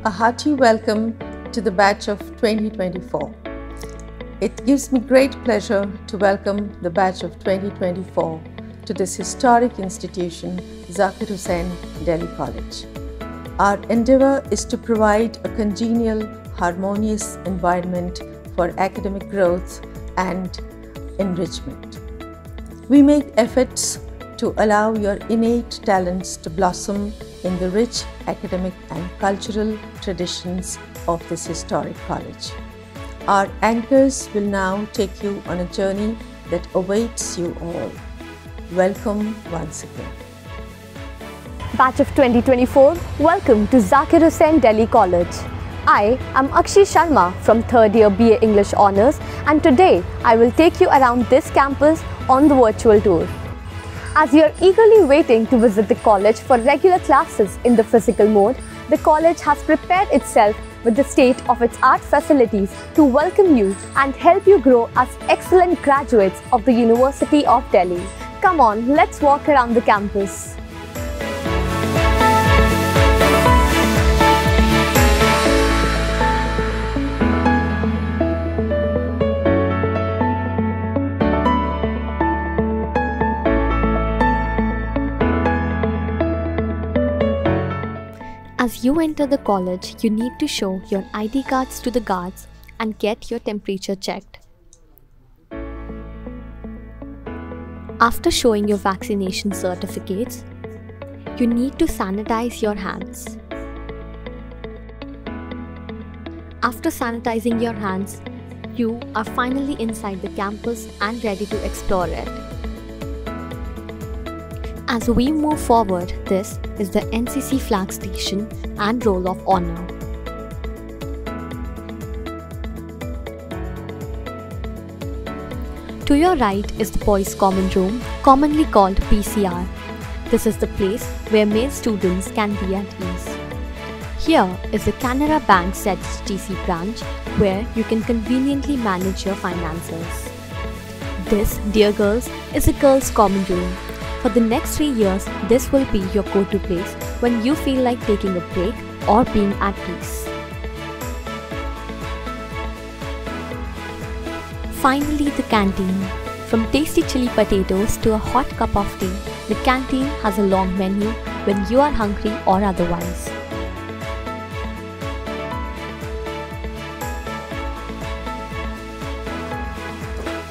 A hearty welcome to the batch of 2024. It gives me great pleasure to welcome the batch of 2024 to this historic institution, Zakir Hussain Delhi College. Our endeavor is to provide a congenial, harmonious environment for academic growth and enrichment. We make efforts to allow your innate talents to blossom in the rich academic and cultural traditions of this historic college. Our anchors will now take you on a journey that awaits you all. Welcome once again. Batch of 2024, welcome to Zakir Hussain Delhi College. I am Akshi Sharma from 3rd year BA English Honours, and today I will take you around this campus on the virtual tour. As you are eagerly waiting to visit the college for regular classes in the physical mode, the college has prepared itself with the state-of-its-art facilities to welcome you and help you grow as excellent graduates of the University of Delhi. Come on, let's walk around the campus. As you enter the college, you need to show your ID cards to the guards and get your temperature checked. After showing your vaccination certificates, you need to sanitize your hands. After sanitizing your hands, you are finally inside the campus and ready to explore it. As we move forward, this is the NCC flag station and Roll of Honor. To your right is the Boys' Common Room, commonly called PCR. This is the place where male students can be at ease. Here is the Canara Bank ZTC branch where you can conveniently manage your finances. This, dear girls, is the Girls' Common Room. For the next 3 years, this will be your go-to place when you feel like taking a break or being at peace. Finally, the canteen. From tasty chili potatoes to a hot cup of tea, the canteen has a long menu when you are hungry or otherwise.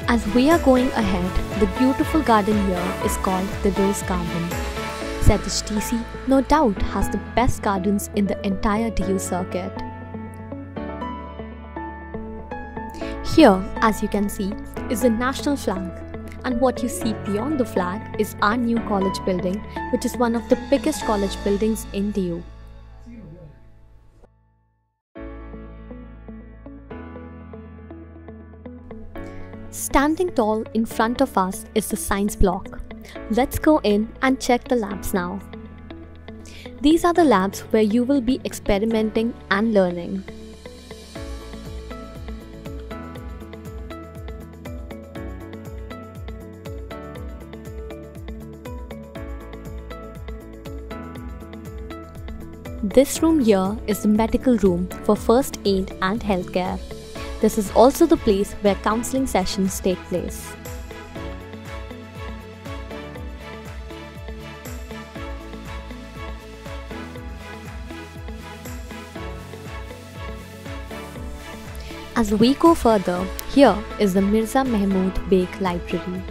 As we are going ahead, the beautiful garden here is called the Rose Garden. ZHTC no doubt has the best gardens in the entire DU circuit. Here, as you can see, is the national flag, and what you see beyond the flag is our new college building, which is one of the biggest college buildings in DU. Standing tall in front of us is the science block. Let's go in and check the labs now. These are the labs where you will be experimenting and learning. This room here is the medical room for first aid and healthcare. This is also the place where counseling sessions take place. As we go further, here is the Mirza Mahmud Beg Library.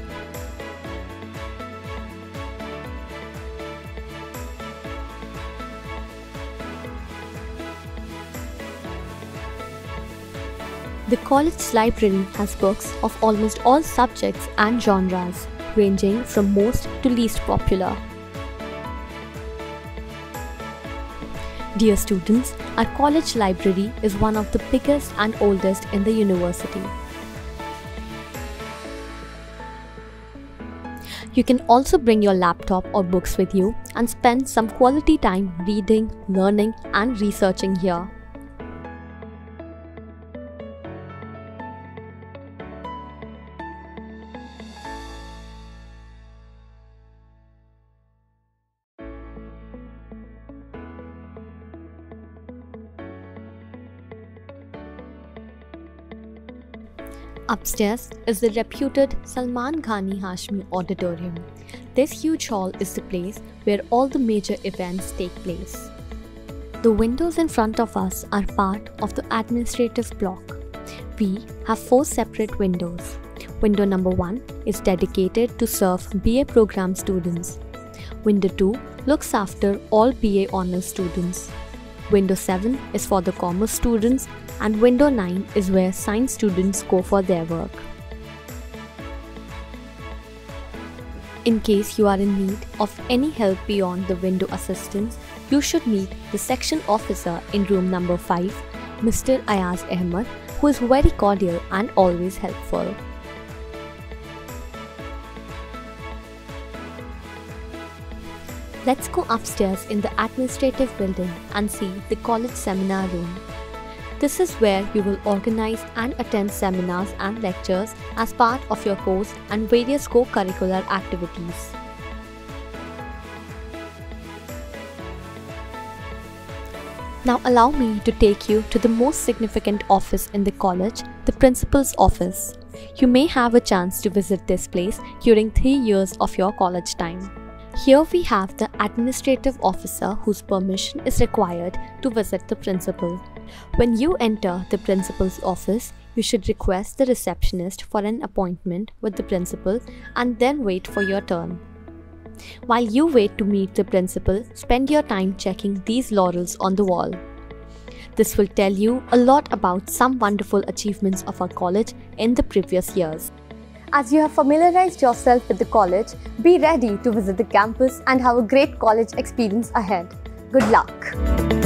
The college's library has books of almost all subjects and genres, ranging from most to least popular. Dear students, our college library is one of the biggest and oldest in the university. You can also bring your laptop or books with you and spend some quality time reading, learning, and researching here. upstairs is the reputed Salman Ghani Hashmi Auditorium. This huge hall is the place where all the major events take place. The windows in front of us are part of the administrative block. We have 4 separate windows. Window number 1 is dedicated to serve BA program students. Window 2 looks after all BA Honours students. Window 7 is for the commerce students, and window 9 is where science students go for their work. In case you are in need of any help beyond the window assistance, you should meet the section officer in room number 5, Mr. Ayaz Ahmed, who is very cordial and always helpful. Let's go upstairs in the administrative building and see the college seminar room. This is where you will organize and attend seminars and lectures as part of your course and various co-curricular activities. Now allow me to take you to the most significant office in the college, the principal's office. You may have a chance to visit this place during 3 years of your college time. Here we have the administrative officer whose permission is required to visit the principal. When you enter the principal's office, you should request the receptionist for an appointment with the principal and then wait for your turn. While you wait to meet the principal, spend your time checking these laurels on the wall. This will tell you a lot about some wonderful achievements of our college in the previous years. As you have familiarized yourself with the college, be ready to visit the campus and have a great college experience ahead. Good luck!